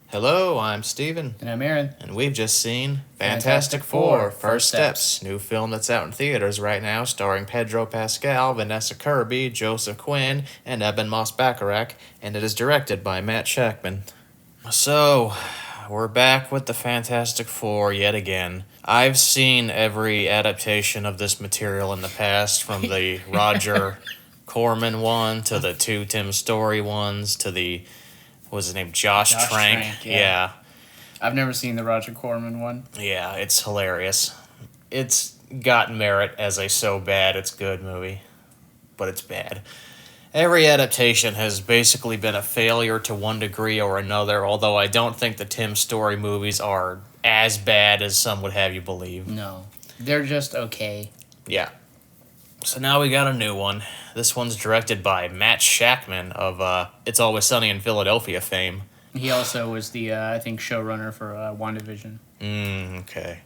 Hello, I'm Steven. And I'm Aaron. And we've just seen Fantastic Fantastic Four, Four, First Steps, new film that's out in theaters right now, starring Pedro Pascal, Vanessa Kirby, Joseph Quinn, and Ebon-Moss Bacharach, and it is directed by Matt Shakman. So, we're back with the Fantastic Four yet again. I've seen every adaptation of this material in the past, from the Roger Corman one to the two Tim Story ones to the, what was his name, Josh Trank. Yeah. I've never seen the Roger Corman one. Yeah, it's hilarious. It's got merit as a so bad it's good movie, but it's bad. Every adaptation has basically been a failure to one degree or another, although I don't think the Tim Story movies are as bad as some would have you believe. No, they're just okay. Yeah. So now we got a new one. This one's directed by Matt Shakman of It's Always Sunny in Philadelphia fame. He also was the, I think, showrunner for WandaVision. Okay.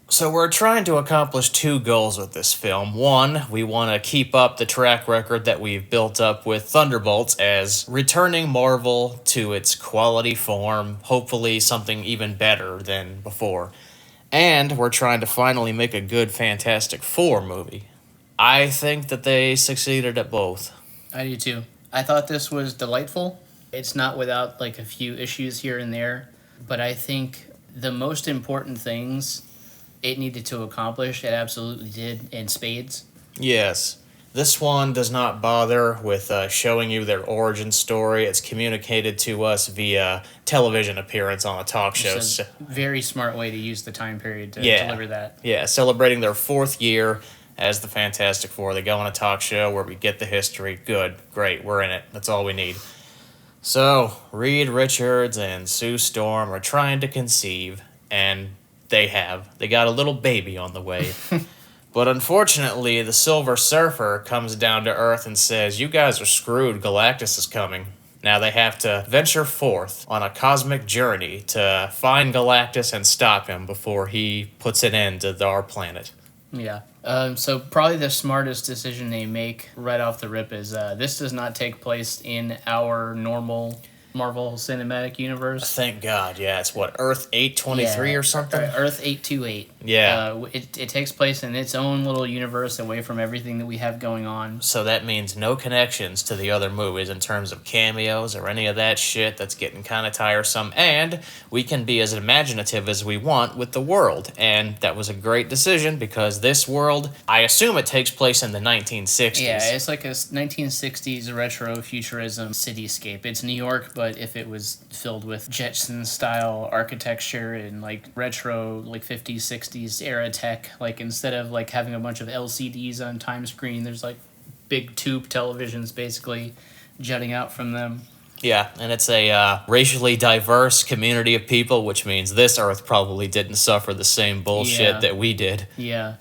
So we're trying to accomplish two goals with this film. One, we want to keep up the track record that we've built up with Thunderbolts as returning Marvel to its quality form, hopefully something even better than before. And we're trying to finally make a good Fantastic Four movie. I think that they succeeded at both. I do too. I thought this was delightful. It's not without like a few issues here and there, but I think the most important things it needed to accomplish, it absolutely did in spades. Yes. This one does not bother with showing you their origin story. It's communicated to us via television appearance on a talk show. It's a very smart way to use the time period to deliver that. Yeah, celebrating their 4th year as the Fantastic Four. They go on a talk show where we get the history. Good, great, we're in it. That's all we need. So, Reed Richards and Sue Storm are trying to conceive, and they have. They got a little baby on the way. But unfortunately, the Silver Surfer comes down to Earth and says, "You guys are screwed, Galactus is coming." Now they have to venture forth on a cosmic journey to find Galactus and stop him before he puts an end to our planet. Yeah. So probably the smartest decision they make right off the rip is this does not take place in our normal Marvel Cinematic Universe. Thank God, yeah. It's what, Earth 823 or something? Earth 828. Yeah. It takes place in its own little universe away from everything that we have going on. So that means no connections to the other movies in terms of cameos or any of that shit that's getting kind of tiresome. And we can be as imaginative as we want with the world. And that was a great decision because this world, I assume it takes place in the 1960s. Yeah, it's like a 1960s retro futurism cityscape. It's New York, but if it was filled with Jetson-style architecture and like retro, like 50s, 60s era tech, like instead of like having a bunch of LCDs on time screen, there's like big tube televisions basically jutting out from them. Yeah, and it's a racially diverse community of people, which means this Earth probably didn't suffer the same bullshit that we did. Yeah.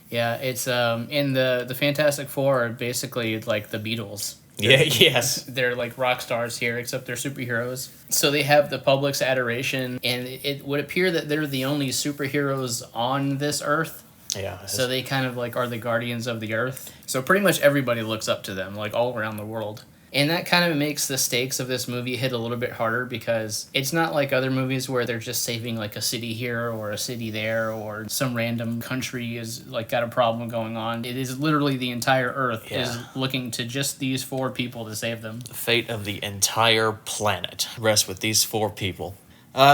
Yeah, it's in the Fantastic Four are basically like the Beatles. Yes. They're like rock stars here, except they're superheroes. So they have the public's adoration, and it would appear that they're the only superheroes on this Earth. Yeah. So they kind of like are the guardians of the Earth. So pretty much everybody looks up to them, like all around the world. And that kind of makes the stakes of this movie hit a little bit harder because it's not like other movies where they're just saving like a city here or a city there or some random country is like got a problem going on. It is literally the entire Earth is looking to just these 4 people to save them. The fate of the entire planet rests with these 4 people.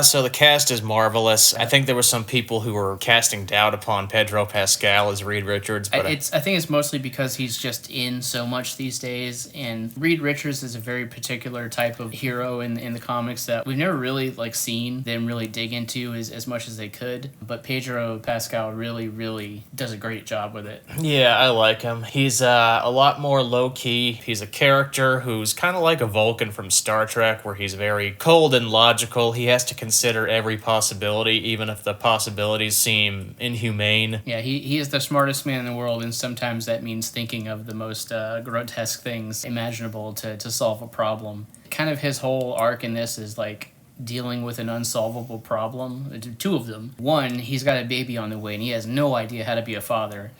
So the cast is marvelous. I think there were some people who were casting doubt upon Pedro Pascal as Reed Richards. But I think it's mostly because he's just in so much these days, and Reed Richards is a very particular type of hero in the comics that we've never really like seen them really dig into as much as they could. But Pedro Pascal really, really does a great job with it. Yeah, I like him. He's a lot more low-key. He's a character who's kind of like a Vulcan from Star Trek, where he's very cold and logical. He has to consider every possibility, even if the possibilities seem inhumane. Yeah, he is the smartest man in the world, and sometimes that means thinking of the most grotesque things imaginable to solve a problem. Kind of his whole arc in this is like dealing with an unsolvable problem. Two of them. One, he's got a baby on the way and he has no idea how to be a father.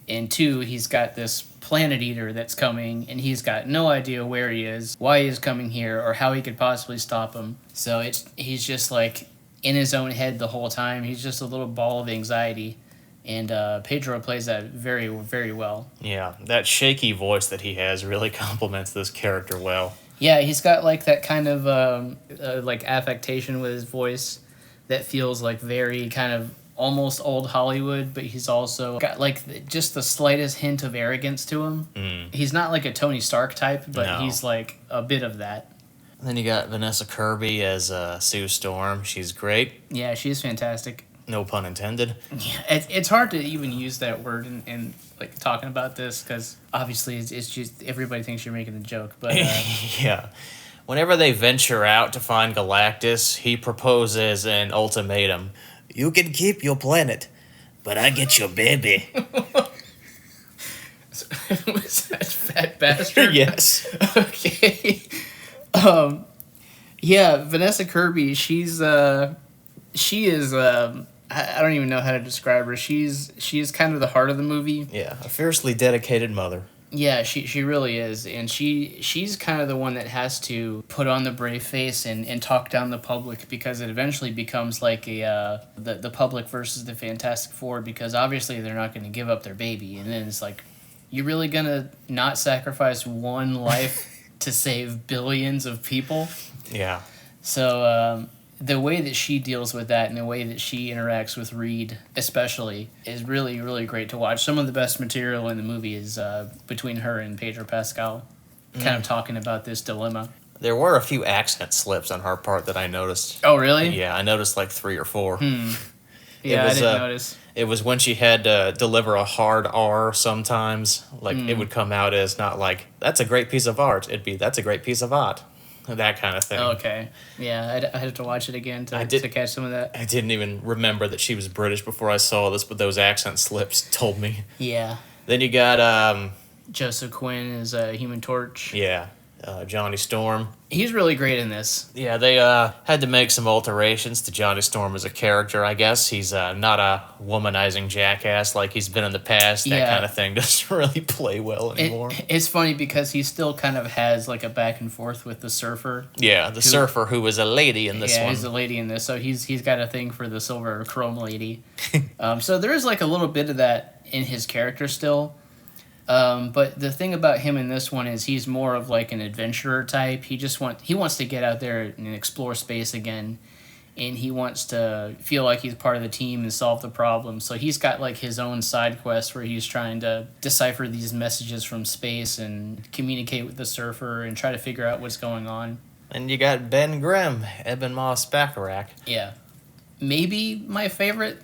And two, he's got this planet eater that's coming and he's got no idea where he is, why he's coming here, or how he could possibly stop him. So he's just like in his own head the whole time. He's just a little ball of anxiety. And Pedro plays that very, very well. Yeah, that shaky voice that he has really complements this character well. Yeah, he's got like that kind of like affectation with his voice that feels like very kind of almost old Hollywood, but he's also got like just the slightest hint of arrogance to him. He's not like a Tony Stark type, but he's like a bit of that. And then you got Vanessa Kirby as Sue Storm. She's great. Yeah, she's fantastic. No pun intended. Yeah, it's hard to even use that word in like talking about this because obviously it's just everybody thinks you're making a joke. But yeah, whenever they venture out to find Galactus, he proposes an ultimatum: "You can keep your planet, but I get your baby." Was that fat bastard? Yes. Okay. Yeah, Vanessa Kirby. She is. I don't even know how to describe her. She is kind of the heart of the movie. Yeah, a fiercely dedicated mother. Yeah, she really is, and she's kind of the one that has to put on the brave face and talk down the public because it eventually becomes like the public versus the Fantastic Four because obviously they're not going to give up their baby, and then it's like, you're really gonna not sacrifice one life to save billions of people? Yeah. So. The way that she deals with that and the way that she interacts with Reed especially is really, really great to watch. Some of the best material in the movie is between her and Pedro Pascal, kind of talking about this dilemma. There were a few accent slips on her part that I noticed. Oh, really? Yeah, I noticed like 3 or 4. Yeah, I didn't notice. It was when she had to deliver a hard R sometimes. Like, it would come out as not like, "That's a great piece of art." It'd be, "That's a great piece of art." That kind of thing. Okay. Yeah, I'd have to watch it again to catch some of that. I didn't even remember that she was British before I saw this, but those accent slips told me. Yeah. Then you got... Joseph Quinn as Human Torch. Yeah. Johnny Storm. He's really great in this. Yeah, they had to make some alterations to Johnny Storm as a character, I guess. He's not a womanizing jackass like he's been in the past. That kind of thing doesn't really play well anymore. It's funny because he still kind of has like a back and forth with the surfer. Yeah, the surfer who was a lady in this one. Yeah, he's a lady in this, so he's got a thing for the silver chrome lady. So there is like a little bit of that in his character still. But the thing about him in this one is he's more of like an adventurer type. He wants to get out there and explore space again, and he wants to feel like he's part of the team and solve the problem. So he's got like his own side quest where he's trying to decipher these messages from space and communicate with the surfer and try to figure out what's going on. And you got Ben Grimm, Ebon-Moss Bacharach. Yeah, maybe my favorite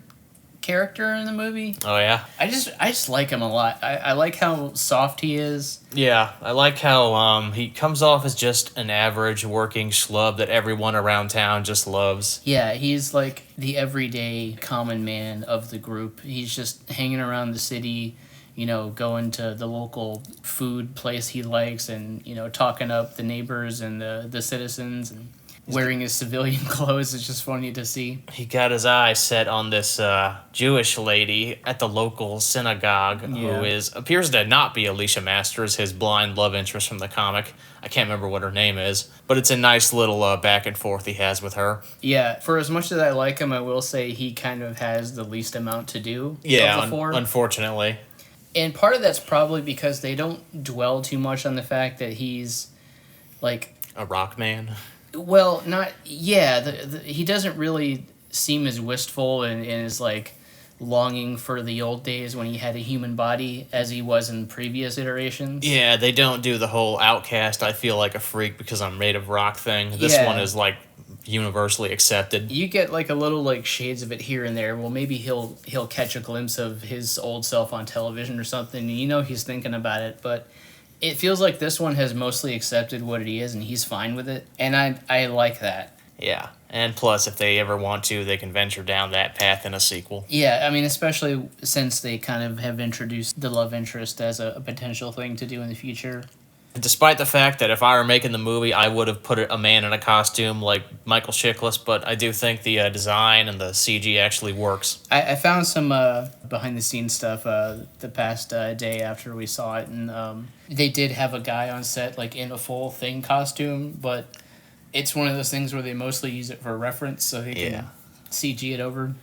character in the movie. Oh, yeah? I just like him a lot. I like how soft he is. Yeah, I like how he comes off as just an average working schlub that everyone around town just loves. Yeah, he's like the everyday common man of the group. He's just hanging around the city, going to the local food place he likes and, talking up the neighbors and the citizens and wearing his civilian clothes. Is just funny to see. He got his eye set on this Jewish lady at the local synagogue who appears to not be Alicia Masters, his blind love interest from the comic. I can't remember what her name is, but it's a nice little back and forth he has with her. Yeah, for as much as I like him, I will say he kind of has the least amount to do of the four. Unfortunately. And part of that's probably because they don't dwell too much on the fact that he's like a rock man. Well, not... Yeah, he doesn't really seem as wistful and is, like, longing for the old days when he had a human body as he was in previous iterations. Yeah, they don't do the whole outcast, I feel like a freak because I'm made of rock thing. This one is, like, universally accepted. You get, like, a little, like, shades of it here and there. Well, maybe he'll catch a glimpse of his old self on television or something, and he's thinking about it, but... It feels like this one has mostly accepted what it is, and he's fine with it. And I like that. Yeah. And plus, if they ever want to, they can venture down that path in a sequel. Yeah, I mean, especially since they kind of have introduced the love interest as a potential thing to do in the future. Despite the fact that if I were making the movie, I would have put a man in a costume like Michael Chiklis, but I do think the design and the CG actually works. I found some behind the scenes stuff the past day after we saw it, and they did have a guy on set like in a full thing costume, but it's one of those things where they mostly use it for reference, so they can CG it over.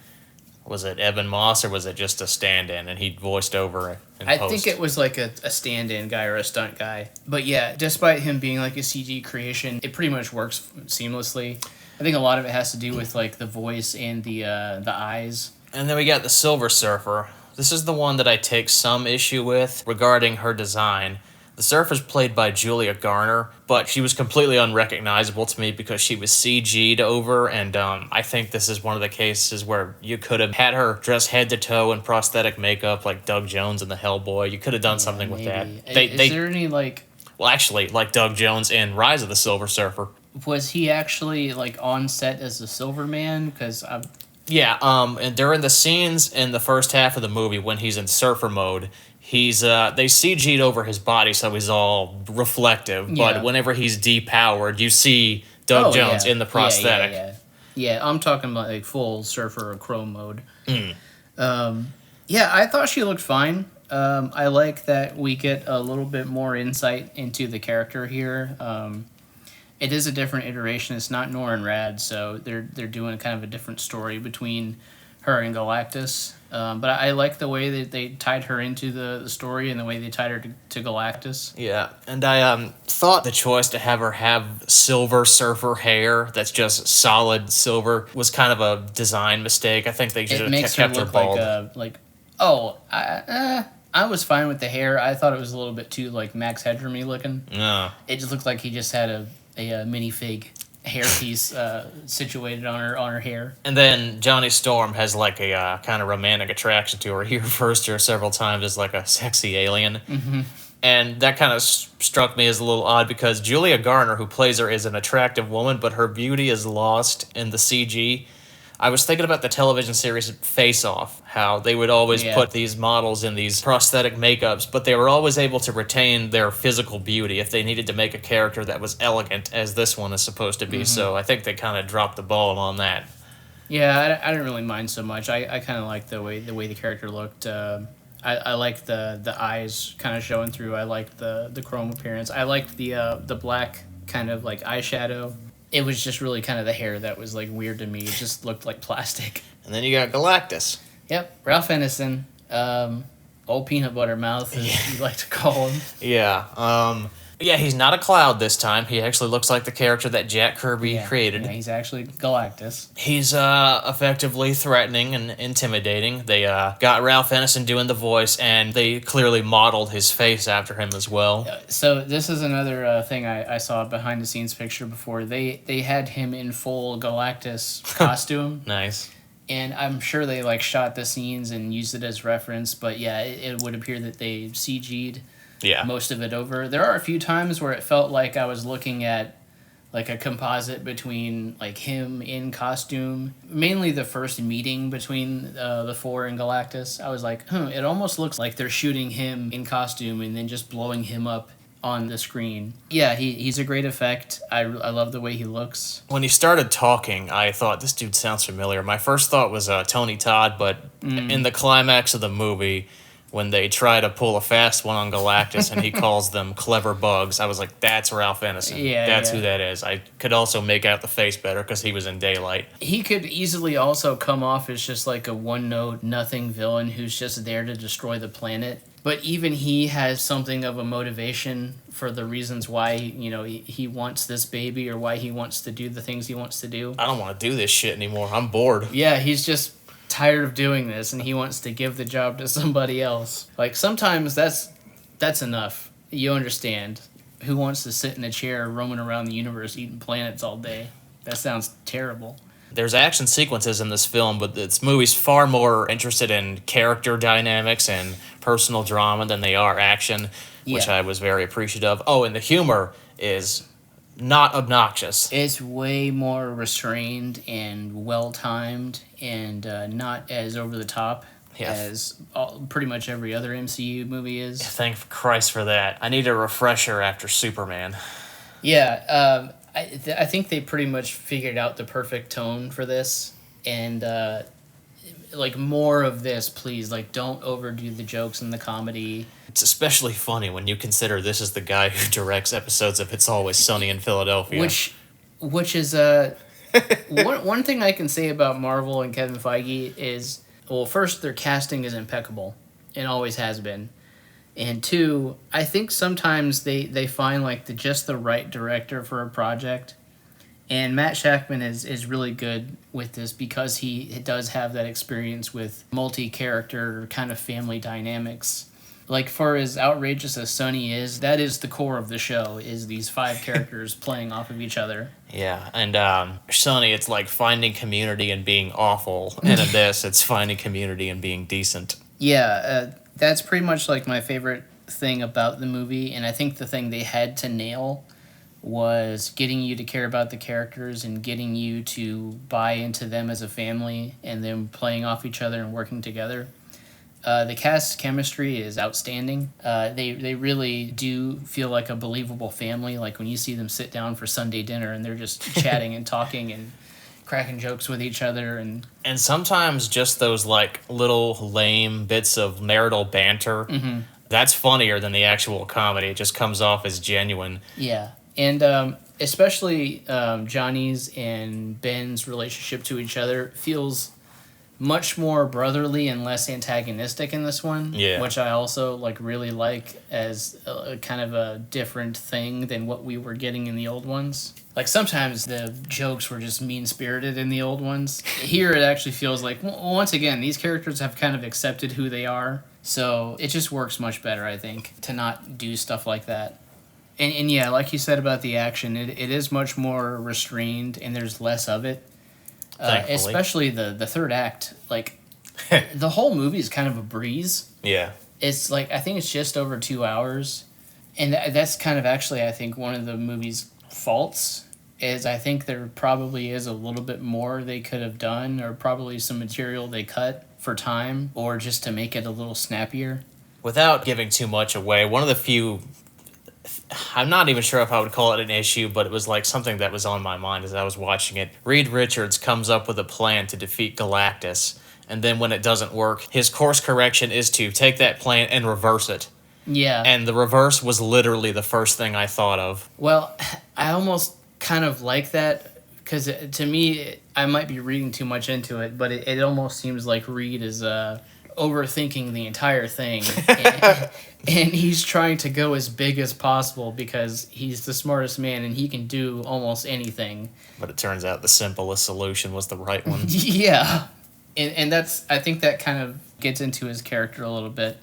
Was it Ebon-Moss or was it just a stand-in and he voiced over it in I post? think it was like a stand-in guy or a stunt guy. But yeah, despite him being like a CG creation, it pretty much works seamlessly. I think a lot of it has to do with like the voice and the eyes. And then we got the Silver Surfer. This is the one that I take some issue with regarding her design. The Surfer's played by Julia Garner, but she was completely unrecognizable to me because she was CG'd over, and I think this is one of the cases where you could have had her dressed head to toe in prosthetic makeup like Doug Jones in the Hellboy. You could have done something with that. Is there any like... Well, actually, like Doug Jones in Rise of the Silver Surfer. Was he actually like on set as the Silver Man? Because Yeah, and during the scenes in the first half of the movie when he's in surfer mode, he's they CG'd over his body so he's all reflective, but whenever he's depowered, you see Doug Jones in the prosthetic. Yeah, I'm talking about like full surfer or chrome mode. Yeah, I thought she looked fine. I like that we get a little bit more insight into the character here. It is a different iteration. It's not Nora and Rad, so they're doing kind of a different story between her and Galactus. But I like the way that they tied her into the story and the way they tied her to Galactus. Yeah, and I thought the choice to have her have silver surfer hair that's just solid silver was kind of a design mistake. I think they should have kept her bald. I was fine with the hair. I thought it was a little bit too like Max Headroom-y looking. No. It just looked like he just had a minifig hairpiece situated on her hair. And then Johnny Storm has like a kind of romantic attraction to her. He refers to her several times as like a sexy alien. Mm-hmm. And that kind of struck me as a little odd because Julia Garner, who plays her, is an attractive woman, but her beauty is lost in the CG. I was thinking about the television series Face Off, how they would always put these models in these prosthetic makeups, but they were always able to retain their physical beauty if they needed to make a character that was elegant, as this one is supposed to be. Mm-hmm. So I think they kind of dropped the ball on that. Yeah, I didn't really mind so much. I kind of liked the way the character looked. I liked the eyes kind of showing through. I liked the chrome appearance. I liked the black kind of like eyeshadow. It was just really kind of the hair that was like weird to me. It just looked like plastic. And then you got Galactus. Yep, Ralph Ineson, old peanut butter mouth, as you like to call him. Yeah, he's not a cloud this time. He actually looks like the character that Jack Kirby created. Yeah, he's actually Galactus. He's effectively threatening and intimidating. They got Ralph Ineson doing the voice, and they clearly modeled his face after him as well. So this is another thing I saw behind the scenes picture before. They had him in full Galactus costume. Nice. And I'm sure they like shot the scenes and used it as reference, but yeah, it would appear that they CG'd most of it over. There are a few times where it felt like I was looking at like a composite between like him in costume, mainly the first meeting between the four and Galactus. I was like, it almost looks like they're shooting him in costume and then just blowing him up on the screen. Yeah, he's a great effect. I love the way he looks. When he started talking, I thought, this dude sounds familiar. My first thought was Tony Todd, but in the climax of the movie, when they try to pull a fast one on Galactus and he calls them clever bugs, I was like, that's Ralph Ineson. That's who that is. I could also make out the face better because he was in Daylight. He could easily also come off as just like a one-note, nothing villain who's just there to destroy the planet. But even he has something of a motivation for the reasons why, he wants this baby or why he wants to do the things he wants to do. I don't want to do this shit anymore. I'm bored. Yeah, he's just tired of doing this and he wants to give the job to somebody else. Like sometimes that's enough. You understand. Who wants to sit in a chair roaming around the universe eating planets all day? That sounds terrible. There's action sequences in this film, but this movie's far more interested in character dynamics and personal drama than they are action, which I was very appreciative of. Oh, and the humor is not obnoxious. It's way more restrained and well-timed and not as over the top. Yeah. as pretty much every other MCU movie is. Thank Christ for that. I need a refresher after Superman. Yeah, I think they pretty much figured out the perfect tone for this, and like more of this, please. Like, don't overdo the jokes and the comedy. It's especially funny when you consider this is the guy who directs episodes of It's Always Sunny in Philadelphia. Which is one thing I can say about Marvel and Kevin Feige is, well, first, their casting is impeccable and always has been. And two, I think sometimes they find like just the right director for a project. And Matt Shackman is really good with this because he does have that experience with multi-character kind of family dynamics. Like, for as outrageous as Sonny is, that is the core of the show, is these 5 characters playing off of each other. Yeah, and Sonny, it's like finding community and being awful. And in this, it's finding community and being decent. Yeah, that's pretty much like my favorite thing about the movie, and I think the thing they had to nail was getting you to care about the characters and getting you to buy into them as a family and them playing off each other and working together. The cast chemistry is outstanding. They really do feel like a believable family. Like when you see them sit down for Sunday dinner and they're just chatting and talking and cracking jokes with each other. And sometimes just those like little lame bits of marital banter, that's funnier than the actual comedy. It just comes off as genuine. Yeah. And especially Johnny's and Ben's relationship to each other feels much more brotherly and less antagonistic in this one. Yeah. Which I also really like as a kind of a different thing than what we were getting in the old ones. Like sometimes the jokes were just mean-spirited in the old ones. Here it actually feels like, once again, these characters have kind of accepted who they are. So it just works much better, I think, to not do stuff like that. And yeah, like you said about the action, it is much more restrained and there's less of it. Especially the third act. Like, the whole movie is kind of a breeze. Yeah. It's like, I think it's just over 2 hours. And that's kind of actually, I think, one of the movie's faults. Is I think there probably is a little bit more they could have done, or probably some material they cut for time, or just to make it a little snappier. Without giving too much away, one of the few, I'm not even sure if I would call it an issue, but it was like something that was on my mind as I was watching it. Reed Richards comes up with a plan to defeat Galactus, and then when it doesn't work, his course correction is to take that plan and reverse it. Yeah. And the reverse was literally the first thing I thought of. Well, I almost kind of like that, because to me, I might be reading too much into it, but it almost seems like Reed is overthinking the entire thing. And he's trying to go as big as possible because he's the smartest man and he can do almost anything. But it turns out the simplest solution was the right one. Yeah. And that's, I think that kind of gets into his character a little bit.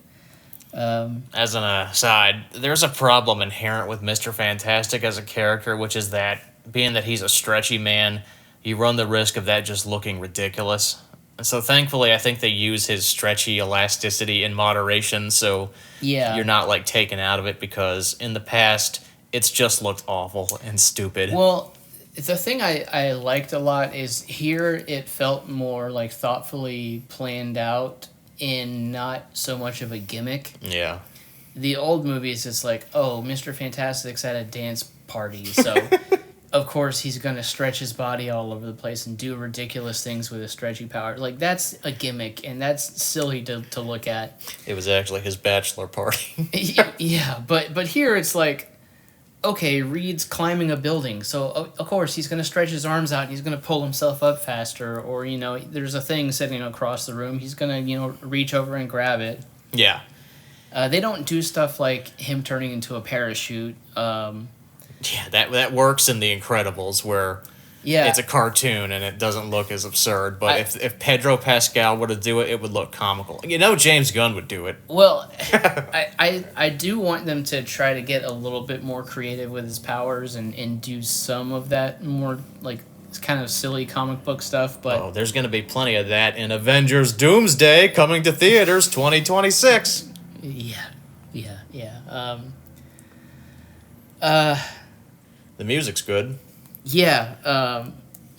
As an aside, there's a problem inherent with Mr. Fantastic as a character, which is that, being that he's a stretchy man, you run the risk of that just looking ridiculous. And so thankfully, I think they use his stretchy elasticity in moderation, so you're not like taken out of it, because in the past, it's just looked awful and stupid. Well, the thing I liked a lot is here it felt more like thoughtfully planned out and not so much of a gimmick. Yeah. The old movies, it's like, oh, Mr. Fantastic's at a dance party, so of course he's going to stretch his body all over the place and do ridiculous things with his stretchy power. Like, that's a gimmick, and that's silly to look at. It was actually his bachelor party. Yeah, but here it's like, okay, Reed's climbing a building, so of course he's going to stretch his arms out and he's going to pull himself up faster, or, there's a thing sitting across the room, he's going to, reach over and grab it. Yeah. They don't do stuff like him turning into a parachute. Yeah, that works in The Incredibles, where it's a cartoon and it doesn't look as absurd. But if Pedro Pascal were to do it, it would look comical. James Gunn would do it. Well, I do want them to try to get a little bit more creative with his powers and do some of that more, like, kind of silly comic book stuff. But there's going to be plenty of that in Avengers Doomsday, coming to theaters 2026. Yeah. The music's good. Yeah,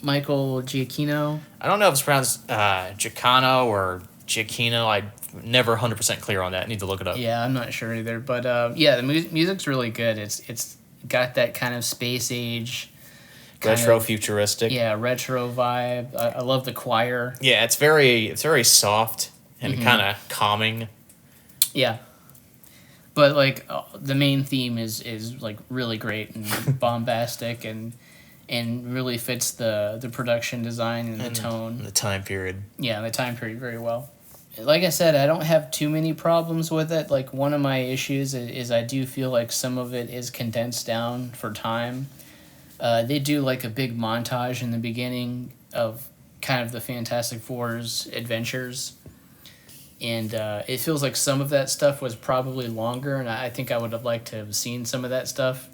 Michael Giacchino. I don't know if it's pronounced Giacchino or Giacchino. I'm never 100% clear on that. I need to look it up. Yeah, I'm not sure either. But yeah, the music's really good. It's got that kind of space age, Retro futuristic. Yeah, retro vibe. I love the choir. Yeah, it's very soft and kind of calming. Yeah. But like the main theme is like really great and bombastic and really fits the production design and the tone. The time period. Yeah, the time period very well. Like I said, I don't have too many problems with it. Like one of my issues is I do feel like some of it is condensed down for time. They do like a big montage in the beginning of kind of the Fantastic Four's adventures. And it feels like some of that stuff was probably longer, and I think I would have liked to have seen some of that stuff.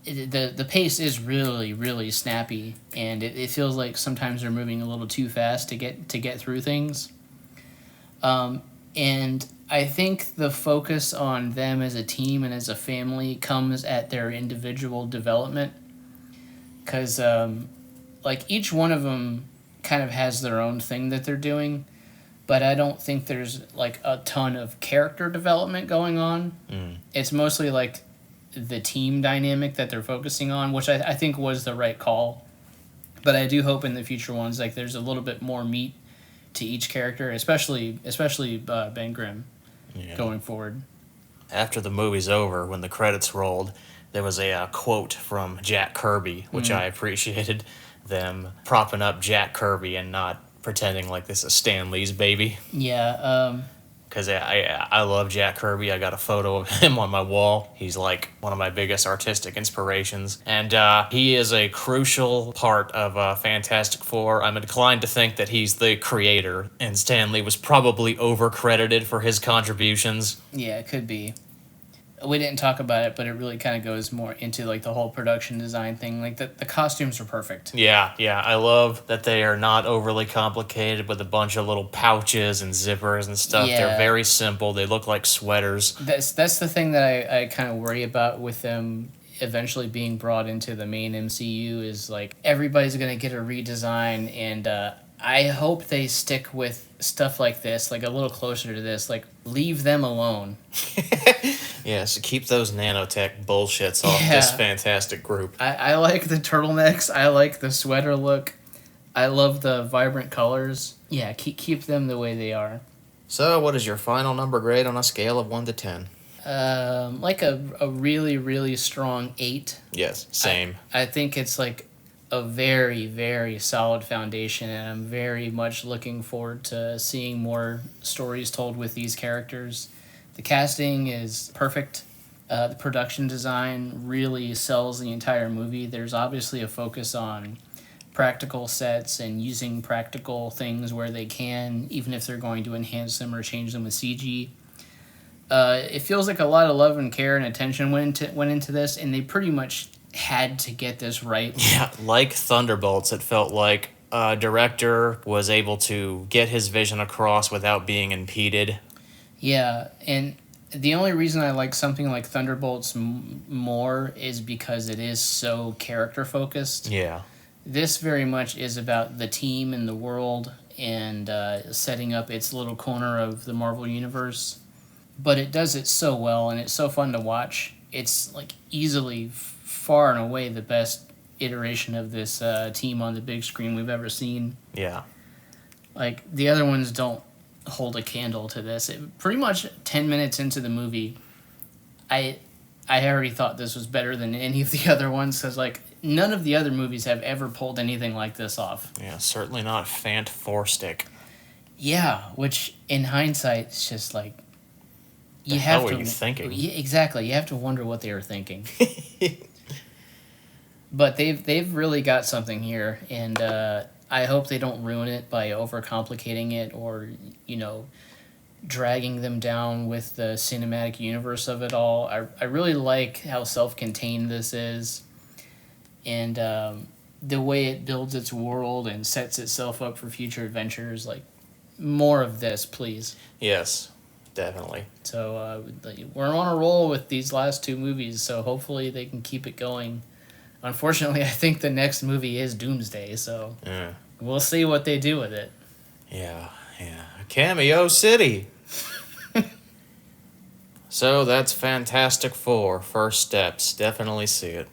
The pace is really, really snappy, and it feels like sometimes they're moving a little too fast to get through things. And I think the focus on them as a team and as a family comes at their individual development, because like each one of them kind of has their own thing that they're doing, but I don't think there's like a ton of character development going on. It's mostly like the team dynamic that they're focusing on, which I think was the right call. But I do hope in the future ones like there's a little bit more meat to each character, especially Ben Grimm going forward. After the movie's over, when the credits rolled, there was a quote from Jack Kirby, which I appreciated, them propping up Jack Kirby and not pretending like this is Stan Lee's baby. Yeah. Because I love Jack Kirby. I got a photo of him on my wall. He's like one of my biggest artistic inspirations. And he is a crucial part of Fantastic Four. I'm inclined to think that he's the creator, and Stan Lee was probably over-credited for his contributions. Yeah, it could be. We didn't talk about it, but it really kind of goes more into like the whole production design thing. Like the costumes are perfect. Yeah. I love that they are not overly complicated with a bunch of little pouches and zippers and stuff. Yeah. They're very simple. They look like sweaters. That's the thing that I kind of worry about with them eventually being brought into the main MCU is like everybody's going to get a redesign, and I hope they stick with stuff like this, like a little closer to this, like leave them alone. Yeah, so keep those nanotech bullshits off this fantastic group. I like the turtlenecks. I like the sweater look. I love the vibrant colors. Yeah, keep them the way they are. So, what is your final number grade on a scale of 1 to 10? Like a really, really strong 8. Yes, same. I think it's like a very, very solid foundation, and I'm very much looking forward to seeing more stories told with these characters. The casting is perfect. The production design really sells the entire movie. There's obviously a focus on practical sets and using practical things where they can, even if they're going to enhance them or change them with CG. It feels like a lot of love and care and attention went into this, and they pretty much had to get this right. Yeah, like Thunderbolts, it felt like a director was able to get his vision across without being impeded. Yeah, and the only reason I like something like Thunderbolts more is because it is so character-focused. Yeah. This very much is about the team and the world and setting up its little corner of the Marvel Universe. But it does it so well, and it's so fun to watch. It's like easily far and away the best iteration of this team on the big screen we've ever seen. Yeah. Like, the other ones don't hold a candle to this. Pretty much 10 minutes into the movie, I already thought this was better than any of the other ones, because, like, none of the other movies have ever pulled anything like this off. Yeah, certainly not Fant-Four-Stick. Yeah, which, in hindsight, it's just, like, What were you thinking? Yeah, exactly. You have to wonder what they were thinking. But they've really got something here, and I hope they don't ruin it by overcomplicating it or, dragging them down with the cinematic universe of it all. I really like how self-contained this is, and the way it builds its world and sets itself up for future adventures. Like, more of this, please. Yes, definitely. So we're on a roll with these last 2 movies, so hopefully they can keep it going. Unfortunately, I think the next movie is Doomsday, so we'll see what they do with it. Yeah. Cameo City. So that's Fantastic Four. First steps. Definitely see it.